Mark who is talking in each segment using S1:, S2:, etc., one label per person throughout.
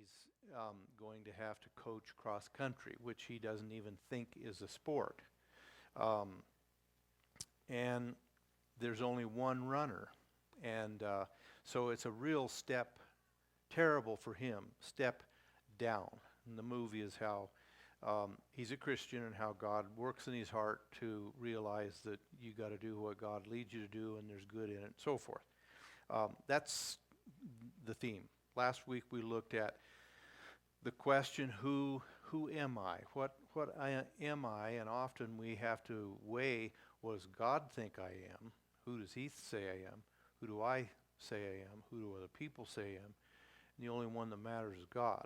S1: he's going to have to coach cross country, which he doesn't even think is a sport. And there's only one runner. And so it's a real step, terrible for him, step down. And the movie is how he's a Christian and how God works in his heart to realize that you got to do what God leads you to do and there's good in it and so forth. That's the theme. Last week we looked at the question, who am I? What am I? And often we have to weigh, what does God think I am? Who does he say I am? Who do I say I am? Who do other people say I am? And the only one that matters is God.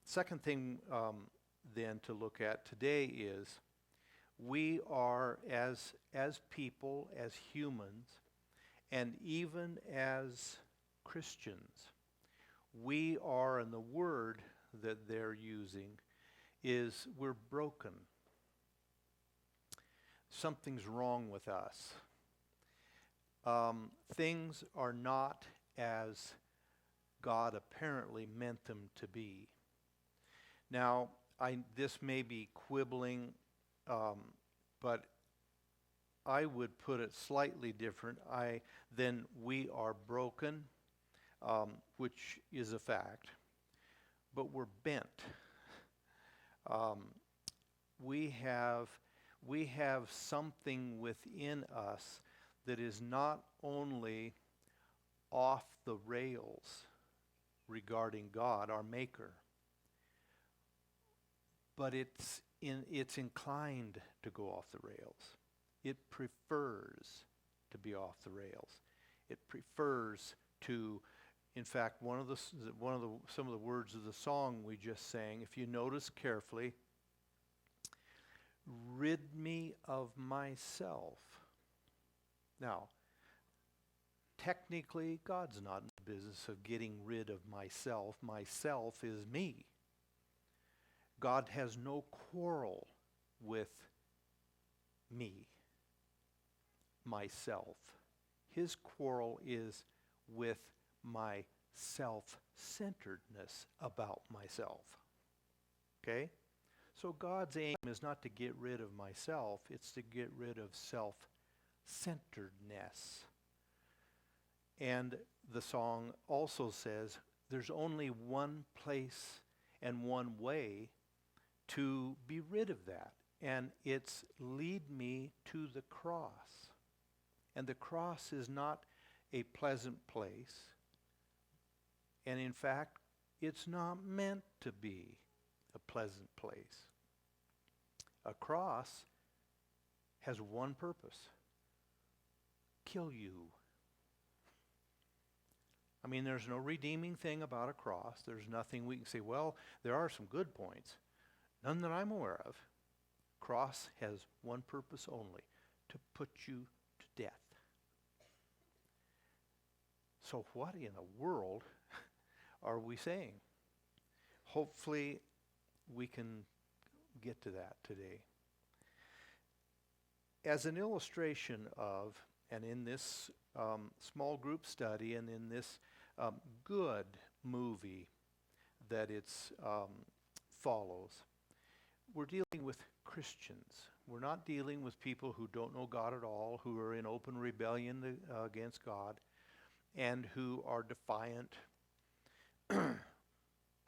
S1: Second thing then to look at today is we are as people, as humans, and even as Christians, we are, and the word that they're using is we're broken. Something's wrong with us. Things are not as God apparently meant them to be. Now, this may be quibbling, but I would put it slightly different. Then we are broken, which is a fact, but we're bent. We have something within us that is not only off the rails regarding God, our Maker, but it's inclined to go off the rails. It prefers to be off the rails. It prefers to, in fact, some of the words of the song we just sang, if you notice carefully, rid me of myself. Now, technically, God's not in the business of getting rid of myself. Myself is me. God has no quarrel with me, myself. His quarrel is with my self-centeredness about myself. Okay? So God's aim is not to get rid of myself, it's to get rid of self-centeredness. And the song also says there's only one place and one way to be rid of that, and it's lead me to the cross. And the cross is not a pleasant place, and in fact, it's not meant to be a pleasant place. A cross has one purpose: kill you. I mean, there's no redeeming thing about a cross. There's nothing we can say, well, there are some good points. None that I'm aware of. Cross has one purpose only: to put you to death. So what in the world are we saying? Hopefully we can get to that today. As an illustration of, and in this small group study and in this good movie that it follows, we're dealing with Christians. We're not dealing with people who don't know God at all, who are in open rebellion against God, and who are defiant,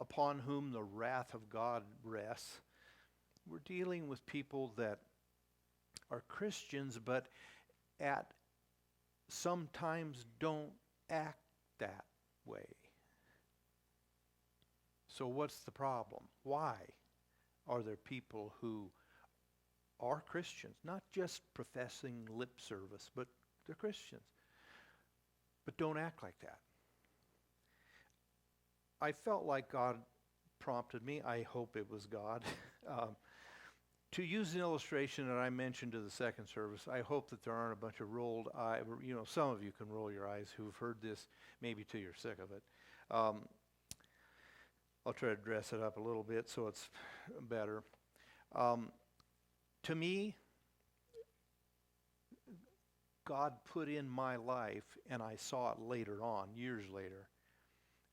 S1: upon whom the wrath of God rests. We're dealing with people that are Christians, but at sometimes don't act that way. So what's the problem? Why are there people who are Christians, not just professing lip service, but they're Christians, but don't act like that? I felt like God prompted me, I hope it was God, to use an illustration that I mentioned to the second service. I hope that there aren't a bunch of rolled eyes. Some of you can roll your eyes who've heard this, maybe till you're sick of it. I'll try to dress it up a little bit so it's better. To me, God put in my life, and I saw it later on, years later,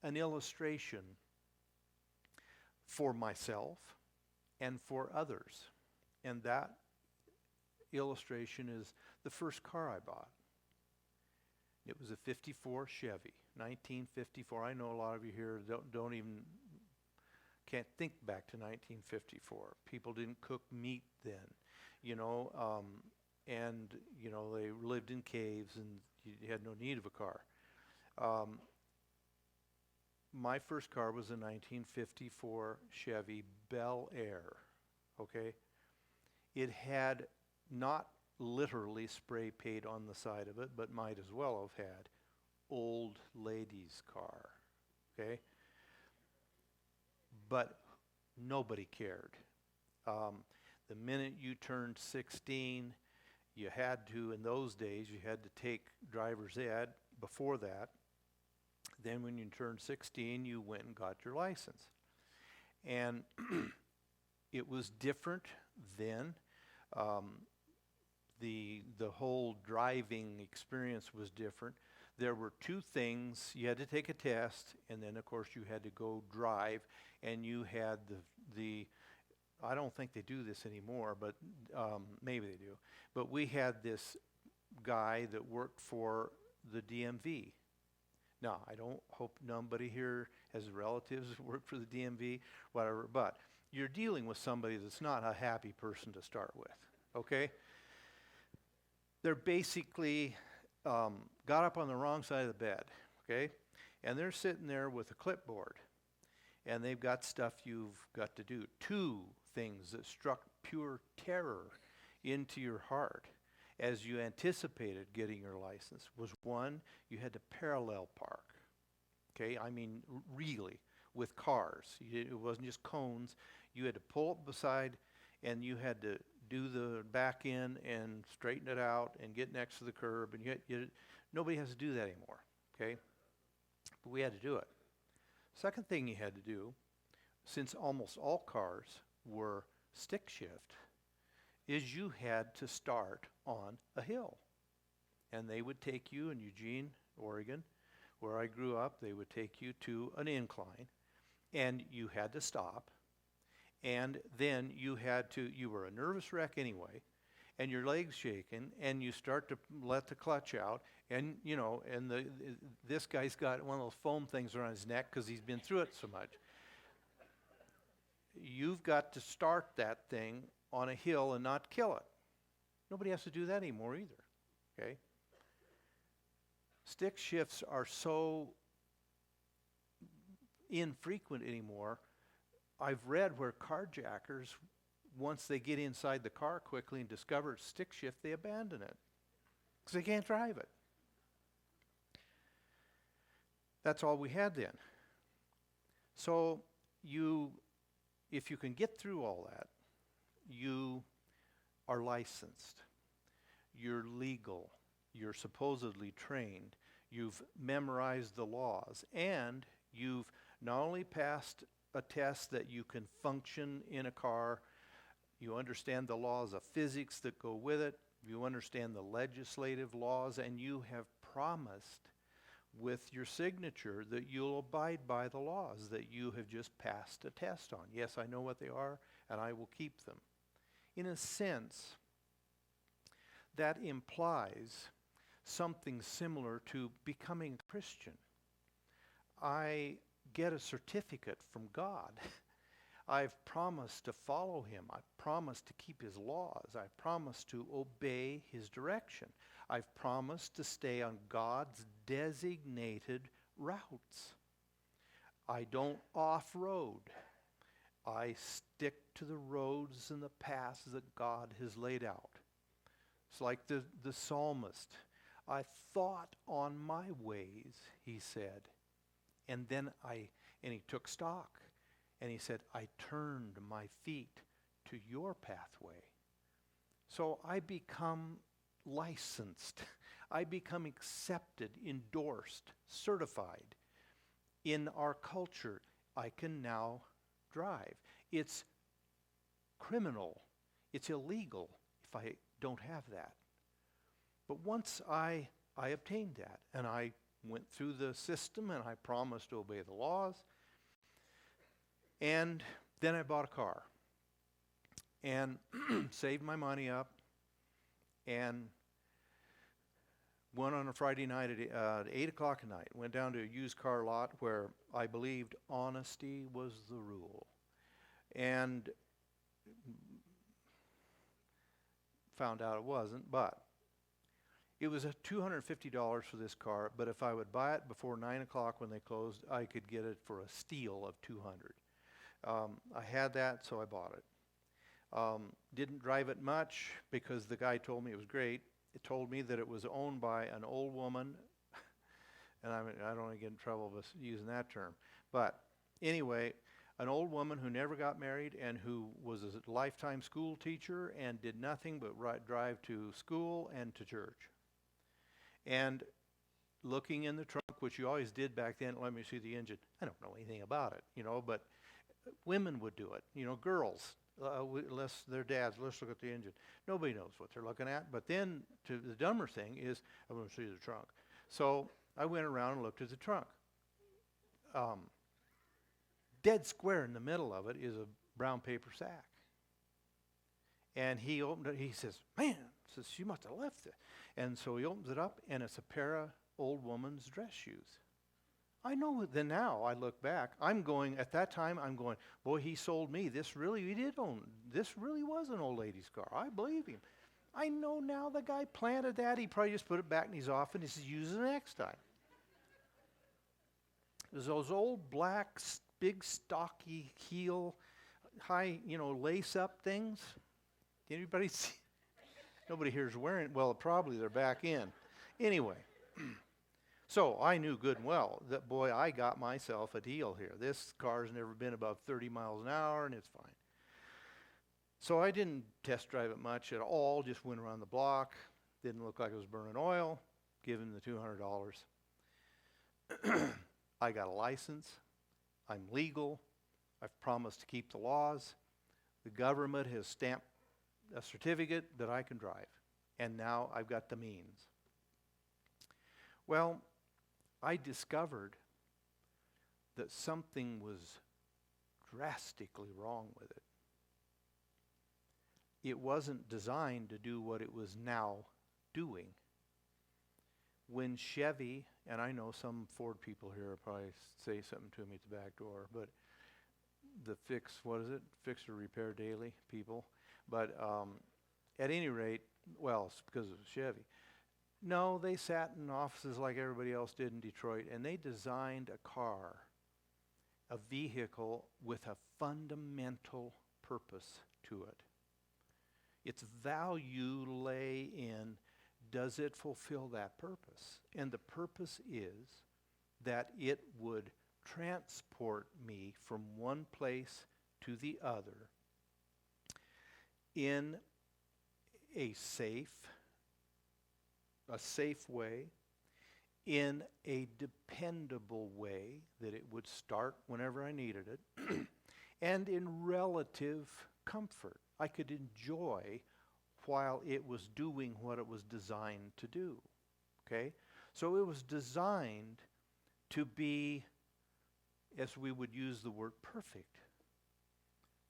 S1: an illustration for myself and for others. And that illustration is the first car I bought. It was a 54 Chevy, 1954. I know a lot of you here don't even, can't think back to 1954. People didn't cook meat then, you know, and, you know, they lived in caves and you had no need of a car. My first car was a 1954 Chevy Bel Air, okay? It had not literally spray paint on the side of it, but might as well have had old lady's car, okay? But nobody cared. The minute you turned 16, you had to, in those days, you had to take driver's ed. Before that, then when you turned 16, you went and got your license. And it was different then. The whole driving experience was different. There were two things. You had to take a test, and then of course you had to go drive, and you had the I don't think they do this anymore, but maybe they do. But we had this guy that worked for the DMV. Now, I don't hope nobody here has relatives that work for the DMV, whatever, but you're dealing with somebody that's not a happy person to start with, okay? They're basically got up on the wrong side of the bed, okay? And they're sitting there with a clipboard, and they've got stuff you've got to do. Two things that struck pure terror into your heart as you anticipated getting your license was, one, you had to parallel park, okay? I mean, really, with cars. It wasn't just cones. You had to pull up beside, and you had to do the back end and straighten it out and get next to the curb. And nobody has to do that anymore, okay? But we had to do it. Second thing you had to do, since almost all cars were stick shift, is you had to start on a hill. And they would take you in Eugene, Oregon, where I grew up, they would take you to an incline, and you had to stop. And then you were a nervous wreck anyway, and your legs shaking, and you start to let the clutch out, and you know, and this guy's got one of those foam things around his neck because he's been through it so much. You've got to start that thing on a hill and not kill it. Nobody has to do that anymore either, okay? Stick shifts are so infrequent anymore. I've read where carjackers, once they get inside the car quickly and discover it's stick shift, they abandon it because they can't drive it. That's all we had then. So if you can get through all that, you are licensed, you're legal, you're supposedly trained, you've memorized the laws, and you've not only passed a test that you can function in a car, you understand the laws of physics that go with it, you understand the legislative laws, and you have promised with your signature that you'll abide by the laws that you have just passed a test on. Yes, I know what they are, and I will keep them. In a sense, that implies something similar to becoming a Christian. I get a certificate from God. I've promised to follow him. I've promised to keep his laws. I've promised to obey his direction. I've promised to stay on God's designated routes. I don't off-road. I stick to the roads and the paths that God has laid out. It's like the psalmist. I thought on my ways, he said. And then he took stock. And he said, I turned my feet to your pathway. So I become licensed. I become accepted, endorsed, certified. In our culture, I can now drive. It's criminal. It's illegal if I don't have that. But once I obtained that, and I went through the system, and I promised to obey the laws. And then I bought a car and saved my money up and went on a Friday night at 8 o'clock at night. Went down to a used car lot where I believed honesty was the rule. And found out it wasn't, but it was $250 for this car, but if I would buy it before 9 o'clock when they closed, I could get it for a steal of $200. I had that, so I bought it. Didn't drive it much because the guy told me it was great. It told me that it was owned by an old woman, and I don't want to get in trouble with using that term. But anyway, an old woman who never got married and who was a lifetime school teacher and did nothing but drive to school and to church. And looking in the trunk, which you always did back then, let me see the engine. I don't know anything about it, but women would do it. Girls, unless their dads, let's look at the engine. Nobody knows what they're looking at. But then the dumber thing is, I'm going to see the trunk. So I went around and looked at the trunk. Dead square in the middle of it is a brown paper sack. And he opened it. He says, man, she must have left it. And so he opens it up, and it's a pair of old woman's dress shoes. I know that now I look back. At that time, I'm going, boy, he sold me. This really was an old lady's car. I believe him. I know now the guy planted that. He probably just put it back in his office and he says, use it next time. There's those old black, big, stocky heel, high, lace-up things. Anybody see? Nobody here is wearing it. Well, probably they're back in. Anyway. So I knew good and well that, boy, I got myself a deal here. This car's never been above 30 miles an hour, and it's fine. So I didn't test drive it much at all, just went around the block. Didn't look like it was burning oil. Give him the $200. I got a license. I'm legal. I've promised to keep the laws. The government has stamped a certificate that I can drive. And now I've got the means. Well, I discovered that something was drastically wrong with it. It wasn't designed to do what it was now doing. When Chevy, and I know some Ford people here will probably say something to me at the back door, but the fix or repair daily people. But at any rate, well, it's because of Chevy. No, they sat in offices like everybody else did in Detroit, and they designed a car, a vehicle with a fundamental purpose to it. Its value lay in, does it fulfill that purpose? And the purpose is that it would transport me from one place to the other in a safe way, in a dependable way, that it would start whenever I needed it, and in relative comfort. I could enjoy while it was doing what it was designed to do. Okay? So it was designed to be, as we would use the word, perfect.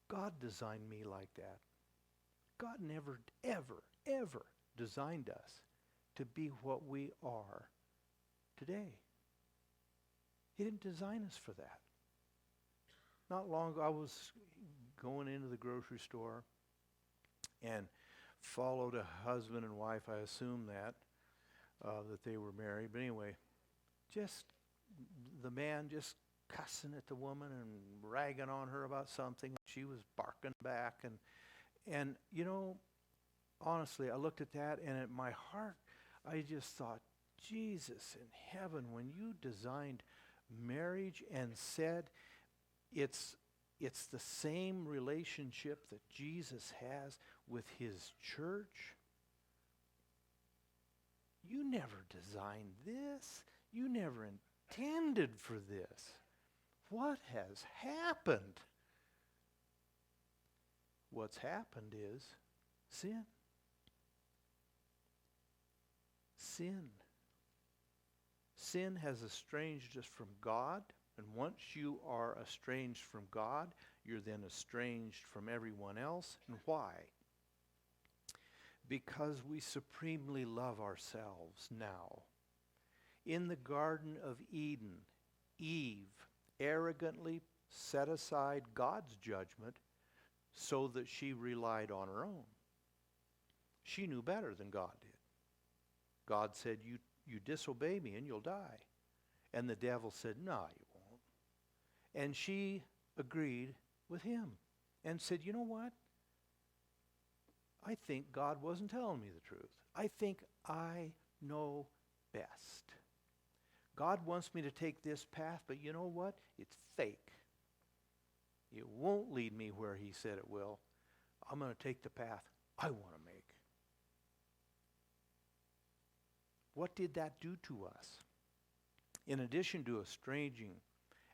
S1: God designed me like that. God never, ever, ever designed us to be what we are today. He didn't design us for that. Not long ago, I was going into the grocery store and followed a husband and wife. I assume that they were married. But anyway, just the man just cussing at the woman and ragging on her about something. She was barking back. And honestly, I looked at that, and at my heart, I just thought, Jesus in heaven, when you designed marriage and said it's the same relationship that Jesus has with his church, you never designed this. You never intended for this. What has happened? What's happened is sin. Sin. Sin has estranged us from God, and once you are estranged from God, you're then estranged from everyone else. And why? Because we supremely love ourselves now. In the Garden of Eden, Eve arrogantly set aside God's judgment so that she relied on her own. She knew better than God did. God said, you disobey me and you'll die. And the devil said, no, you won't. And she agreed with him and said, you know what? I think God wasn't telling me the truth. I think I know best. God wants me to take this path, but you know what? It's fake. It won't lead me where he said it will. I'm going to take the path I want to make. What did that do to us? In addition to estranging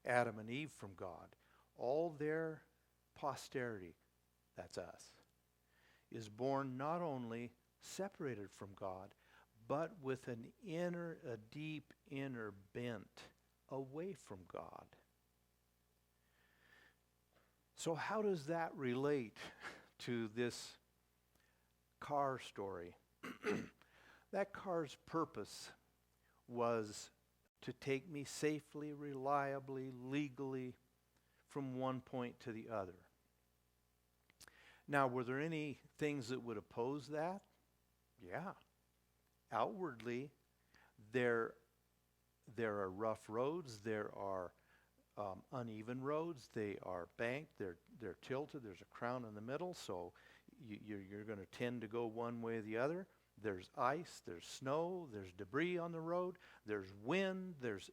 S1: Adam and Eve from God, all their posterity, that's us, is born not only separated from God, but with a deep inner bent away from God. So how does that relate to this car story? That car's purpose was to take me safely, reliably, legally from one point to the other. Now, were there any things that would oppose that? Yeah. Outwardly, there are rough roads, there are uneven roads, they are banked, they're tilted, there's a crown in the middle, so you're going to tend to go one way or the other. There's ice, there's snow, there's debris on the road, there's wind, there's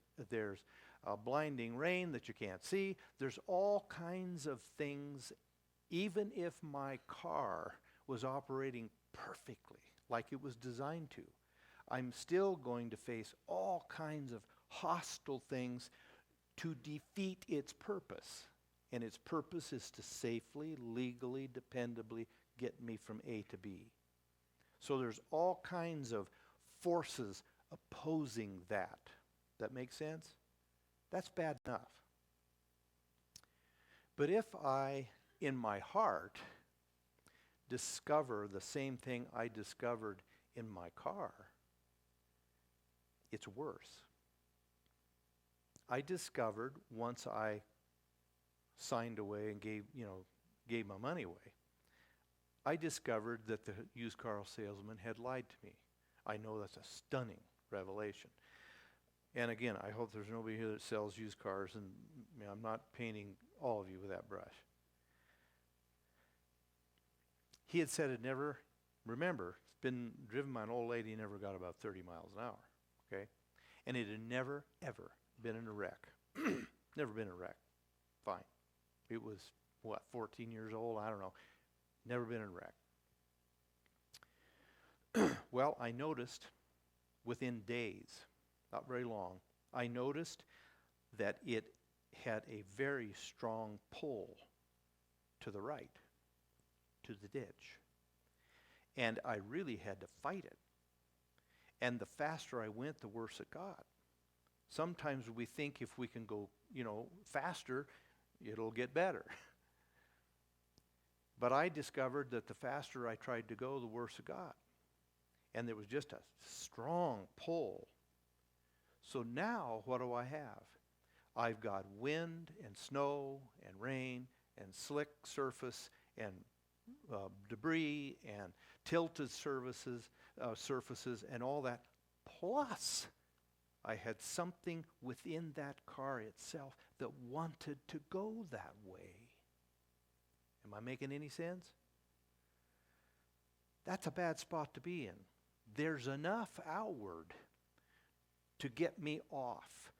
S1: blinding rain that you can't see. There's all kinds of things. Even if my car was operating perfectly, like it was designed to, I'm still going to face all kinds of hostile things to defeat its purpose. And its purpose is to safely, legally, dependably get me from A to B. So there's all kinds of forces opposing that. That makes sense? That's bad enough. But if I, in my heart, discover the same thing I discovered in my car, it's worse. I discovered once I signed away and gave my money away, I discovered that the used car salesman had lied to me. I know that's a stunning revelation. And again, I hope there's nobody here that sells used cars, and I'm not painting all of you with that brush. He had said it never, remember, it's been driven by an old lady, never got about 30 miles an hour, okay? And it had never, ever been in a wreck. Never been in a wreck. Fine. It was, 14 years old? I don't know. Never been in a wreck. Well, I noticed within days, not very long, I noticed that it had a very strong pull to the right, to the ditch. And I really had to fight it. And the faster I went, the worse it got. Sometimes we think if we can go, faster, it'll get better. But I discovered that the faster I tried to go, the worse it got. And there was just a strong pull. So now, what do I have? I've got wind and snow and rain and slick surface and debris and tilted surfaces and all that. Plus, I had something within that car itself that wanted to go that way. Am I making any sense? That's a bad spot to be in. There's enough outward to get me off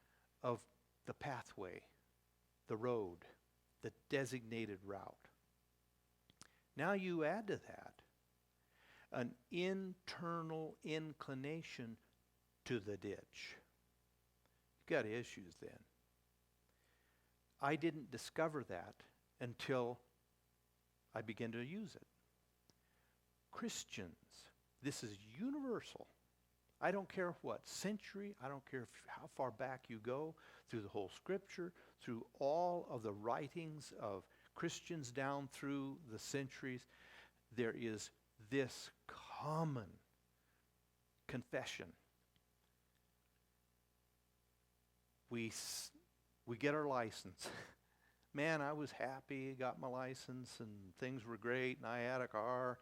S1: of the pathway, the road, the designated route. Now you add to that an internal inclination to the ditch. You've got issues then. I didn't discover that until I began to use it. Christians, this is universal. I don't care what century, I don't care how far back you go, through the whole scripture, through all of the writings of Christians down through the centuries, there is this common confession. We get our license. Man, I was happy, got my license, and things were great, and I had a car.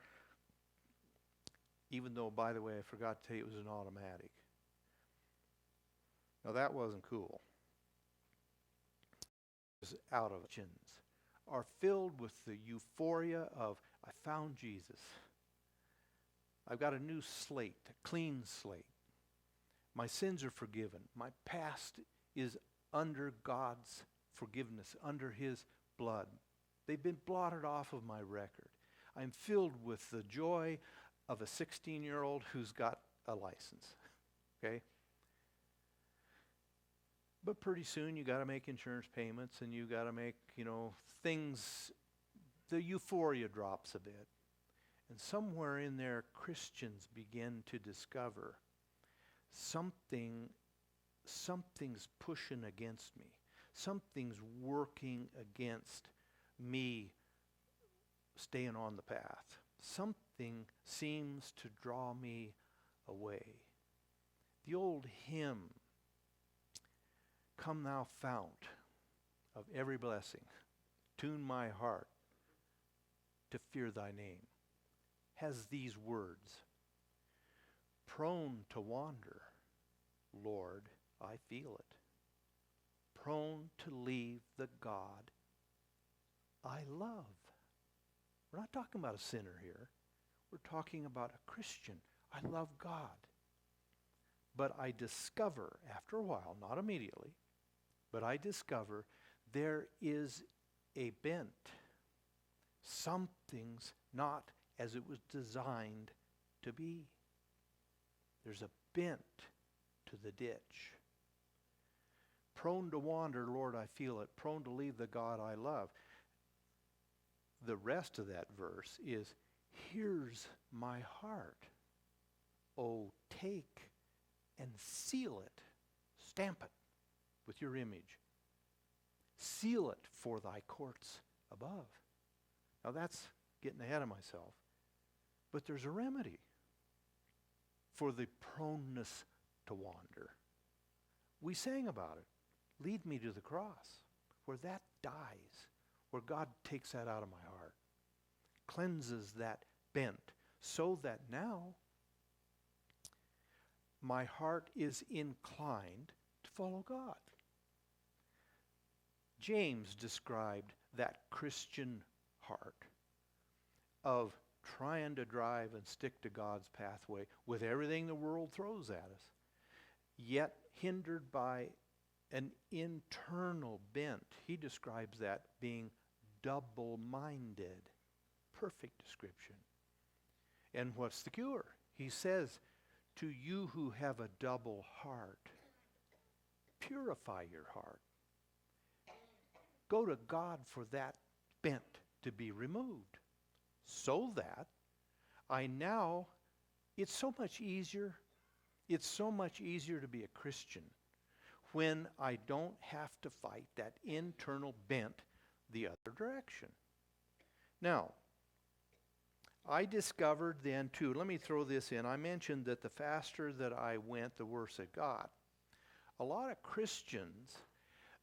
S1: Even though, by the way, I forgot to tell you it was an automatic. Now, that wasn't cool. It was out of chins. Are filled with the euphoria of, I found Jesus. I've got a new slate, a clean slate. My sins are forgiven. My past is under God's forgiveness, under His blood. They've been blotted off of my record. I'm filled with the joy of a 16-year-old who's got a license. Okay? But pretty soon you got to make insurance payments and you got to make, things, the euphoria drops a bit. And somewhere in there, Christians begin to discover something's pushing against me. Something's working against me staying on the path. Something seems to draw me away. The old hymn, "Come thou fount of every blessing, tune my heart to fear thy name," has these words: "Prone to wander, Lord, I feel it. Prone to leave the God I love." We're not talking about a sinner here. We're talking about a Christian. I love God. But I discover, after a while, not immediately, but I discover there is a bent. Something's not as it was designed to be. There's a bent to the ditch. Prone to wander, Lord, I feel it. Prone to leave the God I love. The rest of that verse is, here's my heart. Oh, take and seal it. Stamp it with your image. Seal it for thy courts above. Now that's getting ahead of myself. But there's a remedy for the proneness to wander. We sang about it. Lead me to the cross, where that dies, where God takes that out of my heart, cleanses that bent, so that now my heart is inclined to follow God. James described that Christian heart of trying to drive and stick to God's pathway with everything the world throws at us, yet hindered by an internal bent. He describes that being double-minded. Perfect description. And what's the cure? He says, to you who have a double heart, purify your heart. Go to God for that bent to be removed, so that it's so much easier to be a Christian when I don't have to fight that internal bent the other direction. Now, I discovered then too, let me throw this in. I mentioned that the faster that I went, the worse it got. A lot of Christians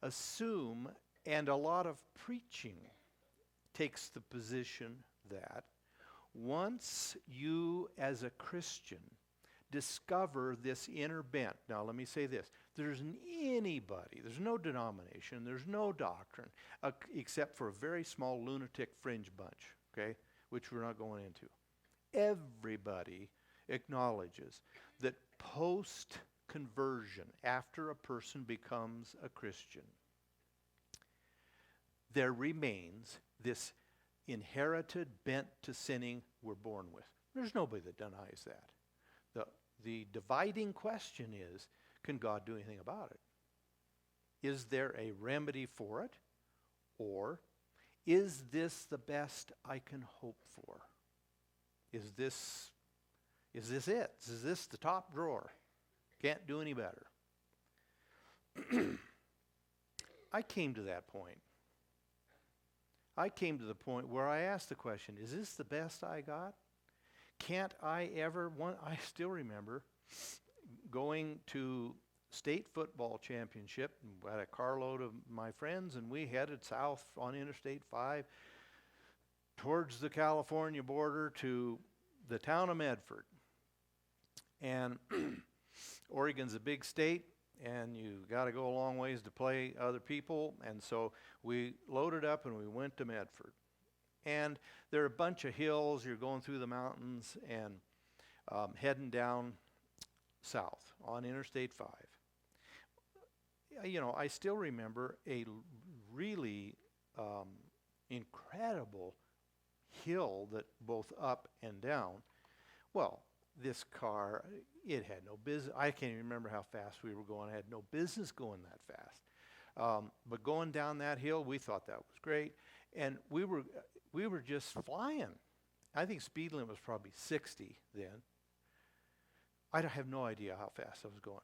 S1: assume, and a lot of preaching takes the position that once you as a Christian discover this inner bent. Now let me say this. There's no denomination, there's no doctrine, except for a very small lunatic fringe bunch, okay, which we're not going into. Everybody acknowledges that post-conversion, after a person becomes a Christian, there remains this inherited bent to sinning we're born with. There's nobody that denies that. The dividing question is, can God do anything about it? Is there a remedy for it? Or is this the best I can hope for? Is this it? Is this the top drawer? Can't do any better. I came to that point. I came to the point where I asked the question, is this the best I got? Can't I ever, I still remember going to state football championship. We had a carload of my friends, and we headed south on Interstate 5 towards the California border to the town of Medford. And Oregon's a big state, and you got to go a long ways to play other people. And so we loaded up and we went to Medford. And there are a bunch of hills. You're going through the mountains and heading down south on Interstate 5. You know, I still remember a really incredible hill that both up and down. Well, this car, it had no business. I can't even remember how fast we were going. I had no business going that fast. But going down that hill, we thought that was great. And we were just flying. I think speed limit was probably 60 then. I have no idea how fast I was going.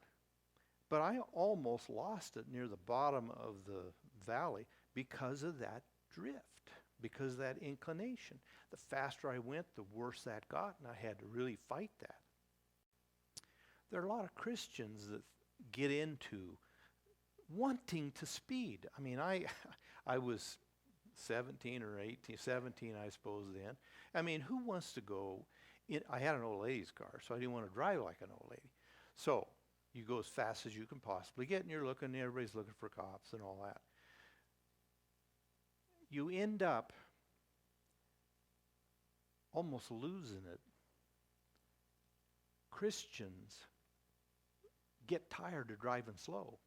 S1: But I almost lost it near the bottom of the valley because of that drift, because of that inclination. The faster I went, the worse that got, and I had to really fight that. There are a lot of Christians that get into wanting to speed. I mean, I was 17 or 18, 17 I suppose then. I mean, who wants to go in? I had an old lady's car, so I didn't want to drive like an old lady. So you go as fast as you can possibly get, and you're looking, everybody's looking for cops and all that. You end up almost losing it. Christians get tired of driving slow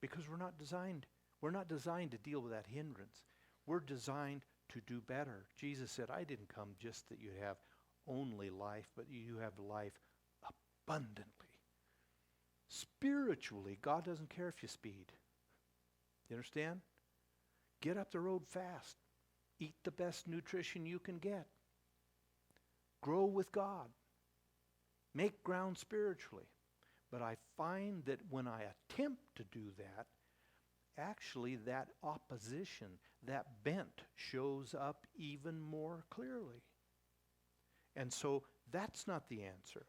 S1: because we're not designed to deal with that hindrance. We're designed to do better. Jesus said, I didn't come just that you have only life, but you have life abundantly. Spiritually, God doesn't care if you speed. You understand? Get up the road fast. Eat the best nutrition you can get. Grow with God. Make ground spiritually. But I find that when I attempt to do that, actually that opposition, that bent shows up even more clearly. And so that's not the answer.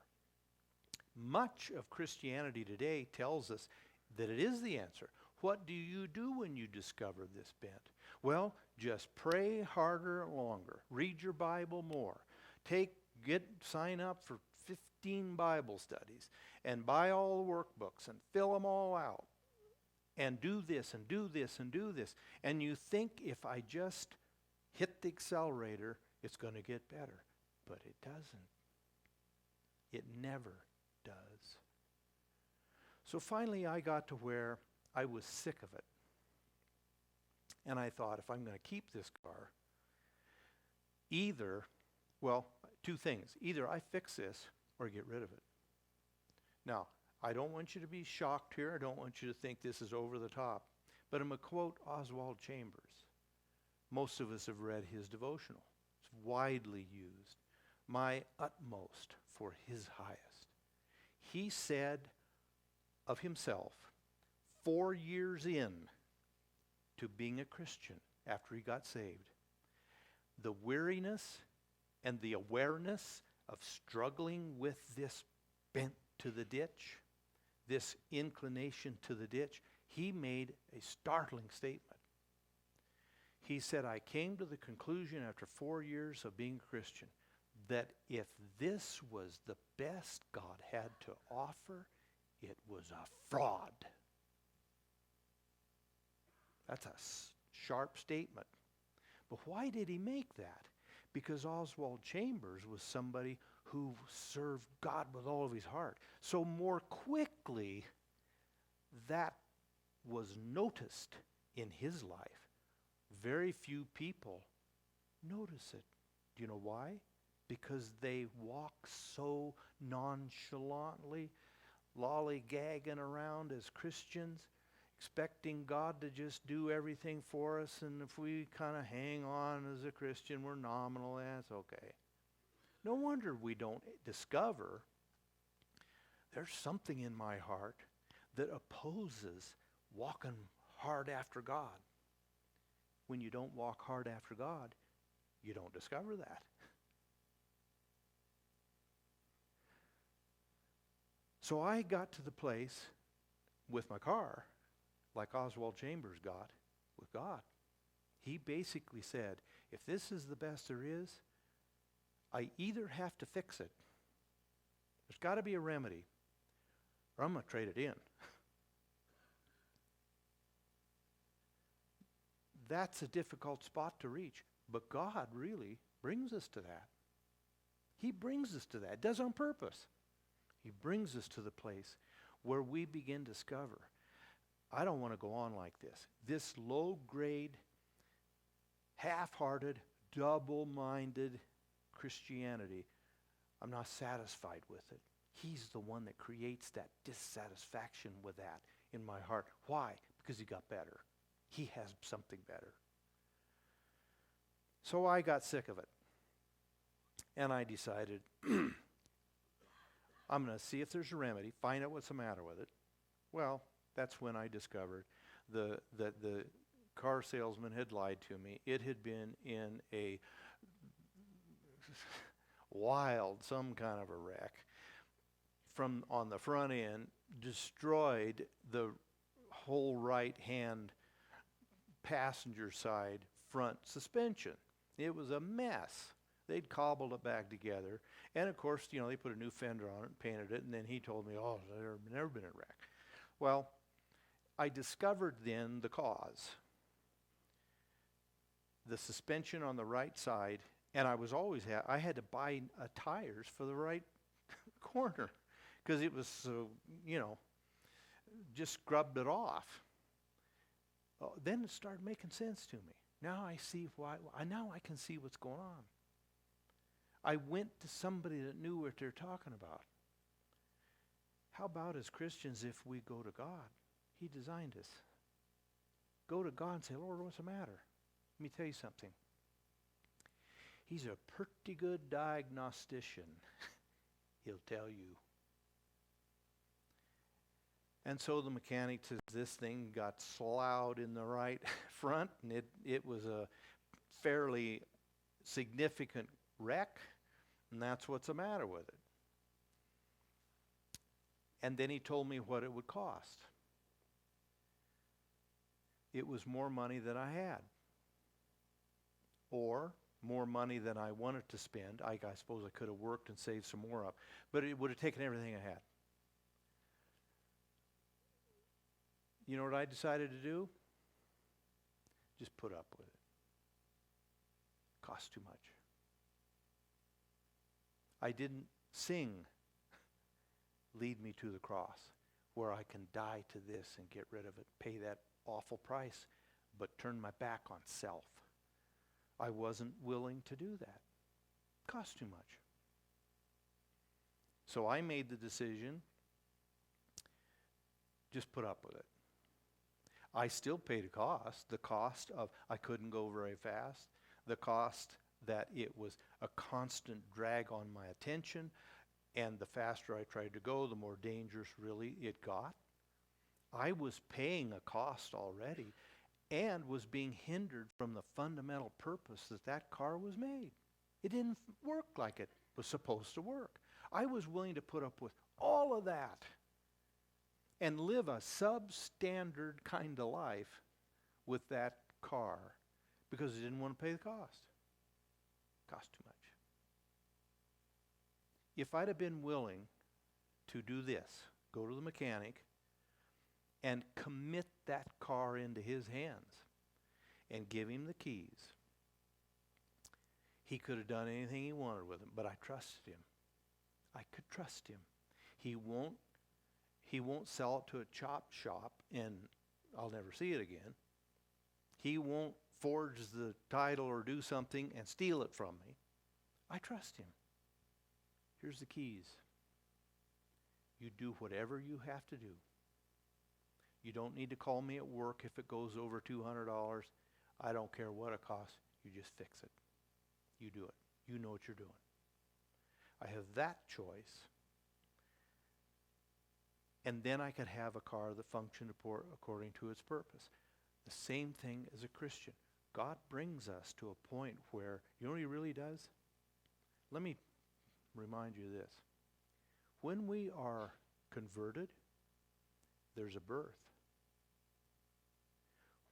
S1: Much of Christianity today tells us that it is the answer. What do you do when you discover this bent? Well, just pray harder and longer. Read your Bible more. Sign up for 15 Bible studies and buy all the workbooks and fill them all out. And do this and do this and do this. And you think if I just hit the accelerator, it's going to get better. But it doesn't. It never does. So finally I got to where I was sick of it. And I thought, if I'm going to keep this car, two things. Either I fix this or get rid of it. Now, I don't want you to be shocked here. I don't want you to think this is over the top. But I'm going to quote Oswald Chambers. Most of us have read his devotional. It's widely used. My utmost for his highest. He said of himself, 4 years in to being a Christian after he got saved, the weariness and the awareness of struggling with this bent to the ditch, this inclination to the ditch, he made a startling statement. He said, I came to the conclusion after 4 years of being a Christian that if this was the best God had to offer, it was a fraud. That's a sharp statement. But why did he make that? Because Oswald Chambers was somebody who served God with all of his heart. So more quickly, that was noticed in his life. Very few people notice it. Do you know why? Because they walk so nonchalantly, lollygagging around as Christians, expecting God to just do everything for us, and if we kind of hang on as a Christian, we're nominal, that's okay. No wonder we don't discover there's something in my heart that opposes walking hard after God. When you don't walk hard after God, you don't discover that. So I got to the place with my car, like Oswald Chambers got with God. He basically said, if this is the best there is, I either have to fix it, there's got to be a remedy, or I'm going to trade it in. That's a difficult spot to reach, but God really brings us to that. He brings us to that, does on purpose. He brings us to the place where we begin to discover, I don't want to go on like this. This low-grade, half-hearted, double-minded Christianity, I'm not satisfied with it. He's the one that creates that dissatisfaction with that in my heart. Why? Because he got better. He has something better. So I got sick of it. And I decided, I'm going to see if there's a remedy, find out what's the matter with it. Well, that's when I discovered that the car salesman had lied to me. It had been in a wild, some kind of a wreck. From on the front end, destroyed the whole right-hand passenger side front suspension. It was a mess. They'd cobbled it back together. And of course, they put a new fender on it and painted it, and then he told me, oh, there's never been a wreck. Well, I discovered then the cause. The suspension on the right side, and I had to buy tires for the right corner because it was so, just scrubbed it off. Then it started making sense to me. Now I see why. Now I can see what's going on. I went to somebody that knew what they're talking about. How about as Christians if we go to God? He designed us. Go to God and say, Lord, what's the matter? Let me tell you something. He's a pretty good diagnostician. He'll tell you. And so the mechanic says this thing got slouted in the right front, and it was a fairly significant wreck, and that's what's the matter with it. And then he told me what it would cost. It was more money than I had, or more money than I wanted to spend. I suppose I could have worked and saved some more up, but it would have taken everything I had. You know what I decided to do? Just put up with it. Cost too much. I didn't sing Lead Me to the Cross, where I can die to this and get rid of it, pay that awful price, but turn my back on self. I wasn't willing to do that. Cost too much. So I made the decision, just put up with it. I still paid the cost of I couldn't go very fast, the cost that it was a constant drag on my attention, and the faster I tried to go, the more dangerous really it got. I was paying a cost already and was being hindered from the fundamental purpose that car was made. It didn't work like it was supposed to work. I was willing to put up with all of that and live a substandard kind of life with that car because I didn't want to pay the cost. Cost too much. If I'd have been willing to do this, go to the mechanic and commit that car into his hands and give him the keys, he could have done anything he wanted with them, but I trusted him. I could trust him. He won't sell it to a chop shop and I'll never see it again. He won't forge the title or do something and steal it from me. I trust him. Here's the keys. You do whatever you have to do. You don't need to call me at work if it goes over $200. I don't care what it costs. You just fix it. You do it. You know what you're doing. I have that choice. and then I could have a car that functioned according to its purpose. The same thing as a Christian. God brings us to a point where, you know what he really does? Let me remind you of this. When we are converted, there's a birth.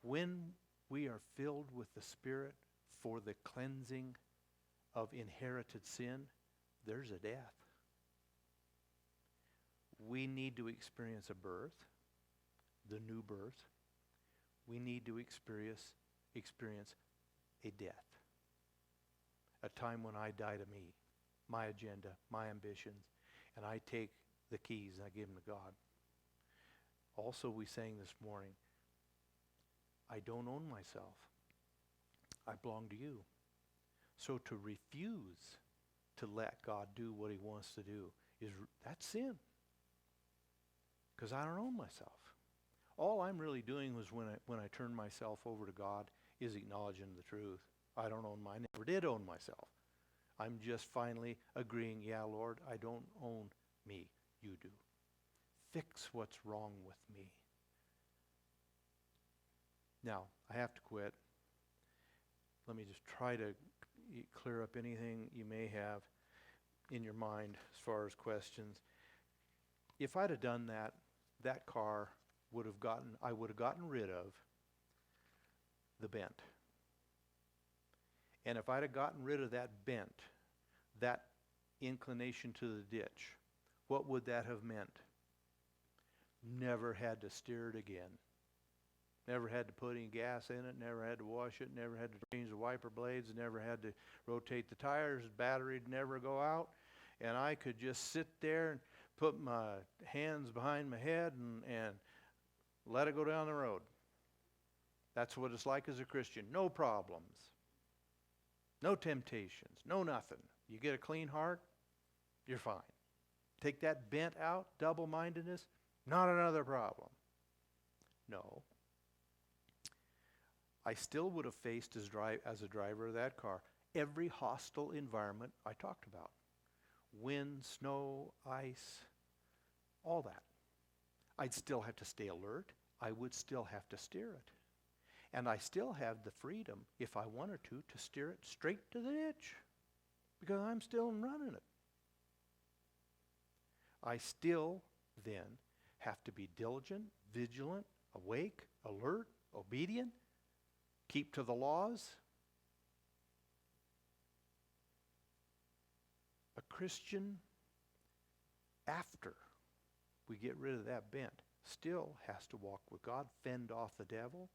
S1: When we are filled with the Spirit for the cleansing of inherited sin, there's a death. We need to experience a birth, the new birth. We need to experience a death. A time when I die to me, my agenda, my ambitions, and I take the keys and I give them to God. Also, we sang this morning, I don't own myself. I belong to you. So to refuse to let God do what he wants to do, that's sin. Because I don't own myself. All I'm really doing was when I turn myself over to God is acknowledging the truth. I don't own mine. I never did own myself. I'm just finally agreeing, yeah, Lord, I don't own me. You do. Fix what's wrong with me. Now, I have to quit. Let me just try to clear up anything you may have in your mind as far as questions. If I'd have done that, that car I would have gotten rid of the bent. And if I'd have gotten rid of that bent, that inclination to the ditch, what would that have meant? Never had to steer it again. Never had to put any gas in it, never had to wash it, never had to change the wiper blades, never had to rotate the tires, battery'd never go out. And I could just sit there and put my hands behind my head and let it go down the road. That's what it's like as a Christian. No problems. No temptations. No nothing. You get a clean heart, you're fine. Take that bent out, double-mindedness, not another problem. No. I still would have faced as a driver of that car every hostile environment I talked about. Wind, snow, ice, all that. I'd still have to stay alert. I would still have to steer it. And I still have the freedom, if I wanted to steer it straight to the ditch because I'm still running it. I still then have to be diligent, vigilant, awake, alert, obedient, keep to the laws. A Christian, after we get rid of that bent, still has to walk with God, fend off the devil,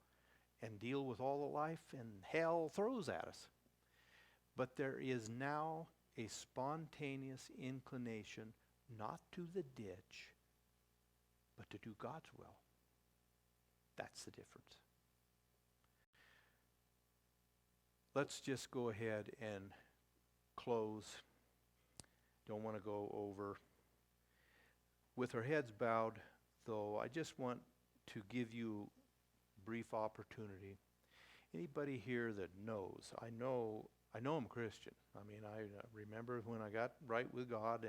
S1: and deal with all the life and hell throws at us. But there is now a spontaneous inclination not to the ditch, but to do God's will. That's the difference. Let's just go ahead and close. Don't want to go over. With our heads bowed, though, I just want to give you a brief opportunity. Anybody here that knows, I know I'm Christian. I mean, I remember when I got right with God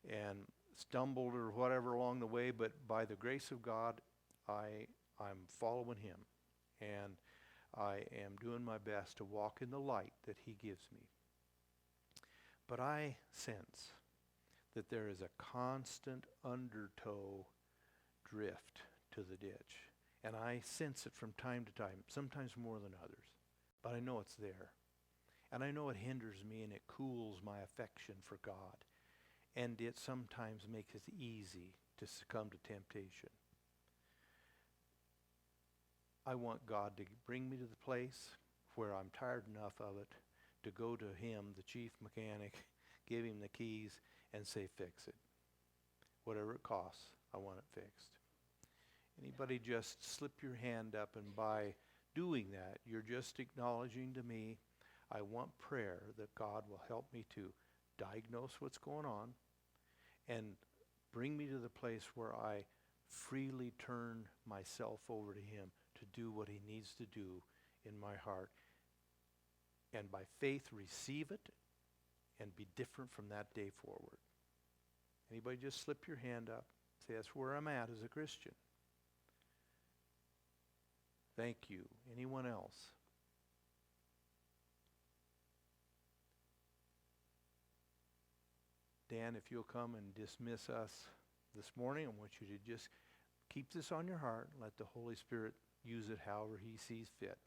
S1: and stumbled or whatever along the way, but by the grace of God, I'm following him. And I am doing my best to walk in the light that he gives me. But I sense that there is a constant undertow drift to the ditch. And I sense it from time to time, sometimes more than others. But I know it's there. And I know it hinders me and it cools my affection for God. And it sometimes makes it easy to succumb to temptation. I want God to bring me to the place where I'm tired enough of it to go to him, the chief mechanic, give him the keys and say, fix it. Whatever it costs, I want it fixed. Anybody just slip your hand up, and by doing that, you're just acknowledging to me, I want prayer that God will help me to diagnose what's going on and bring me to the place where I freely turn myself over to him to do what he needs to do in my heart. And by faith, receive it and be different from that day forward. Anybody just slip your hand up, Say, that's where I'm at as a Christian. Thank you. Anyone else? Dan, if you'll come and dismiss us this morning, I want you to just keep this on your heart. Let the Holy Spirit use it however he sees fit.